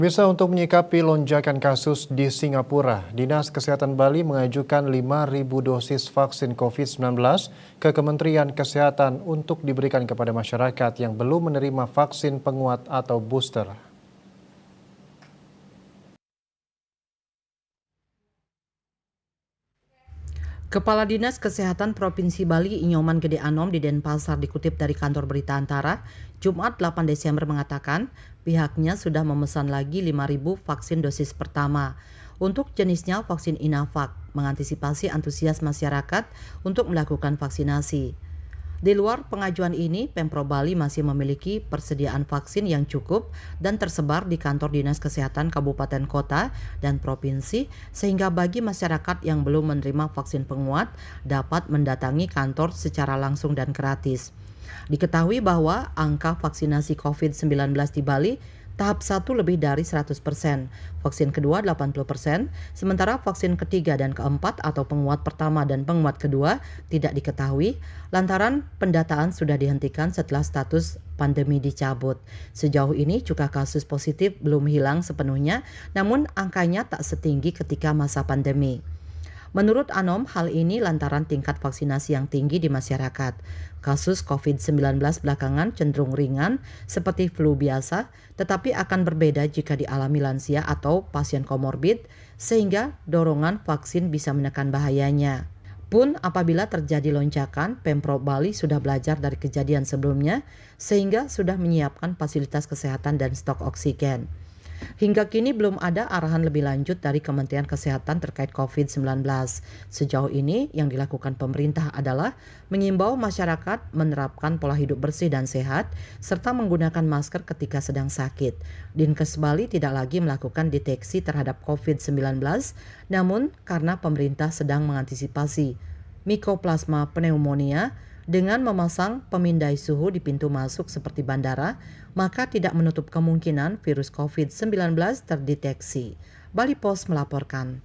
Bisa untuk menyikapi lonjakan kasus di Singapura, Dinas Kesehatan Bali mengajukan 5.000 dosis vaksin COVID-19 ke Kementerian Kesehatan untuk diberikan kepada masyarakat yang belum menerima vaksin penguat atau booster. Kepala Dinas Kesehatan Provinsi Bali Inyoman Gede Anom di Denpasar dikutip dari kantor berita Antara, Jumat 8 Desember mengatakan pihaknya sudah memesan lagi 5.000 vaksin dosis pertama. Untuk jenisnya vaksin Inavac, mengantisipasi antusias masyarakat untuk melakukan vaksinasi. Di luar pengajuan ini, Pemprov Bali masih memiliki persediaan vaksin yang cukup dan tersebar di kantor Dinas Kesehatan Kabupaten Kota dan Provinsi, sehingga bagi masyarakat yang belum menerima vaksin penguat dapat mendatangi kantor secara langsung dan gratis. Diketahui bahwa angka vaksinasi COVID-19 di Bali tahap 1 lebih dari 100%, vaksin kedua 80%, sementara vaksin ketiga dan keempat atau penguat pertama dan penguat kedua tidak diketahui lantaran pendataan sudah dihentikan setelah status pandemi dicabut. Sejauh ini cukai kasus positif belum hilang sepenuhnya, namun angkanya tak setinggi ketika masa pandemi. Menurut Anom, hal ini lantaran tingkat vaksinasi yang tinggi di masyarakat. Kasus COVID-19 belakangan cenderung ringan seperti flu biasa, tetapi akan berbeda jika dialami lansia atau pasien komorbid, sehingga dorongan vaksin bisa menekan bahayanya. Pun apabila terjadi lonjakan, Pemprov Bali sudah belajar dari kejadian sebelumnya, sehingga sudah menyiapkan fasilitas kesehatan dan stok oksigen. Hingga kini belum ada arahan lebih lanjut dari Kementerian Kesehatan terkait COVID-19. Sejauh ini yang dilakukan pemerintah adalah mengimbau masyarakat menerapkan pola hidup bersih dan sehat serta menggunakan masker ketika sedang sakit. Dinkes Bali tidak lagi melakukan deteksi terhadap COVID-19, namun karena pemerintah sedang mengantisipasi Mycoplasma pneumonia dengan memasang pemindai suhu di pintu masuk seperti bandara, maka tidak menutup kemungkinan virus COVID-19 terdeteksi. Bali Post melaporkan.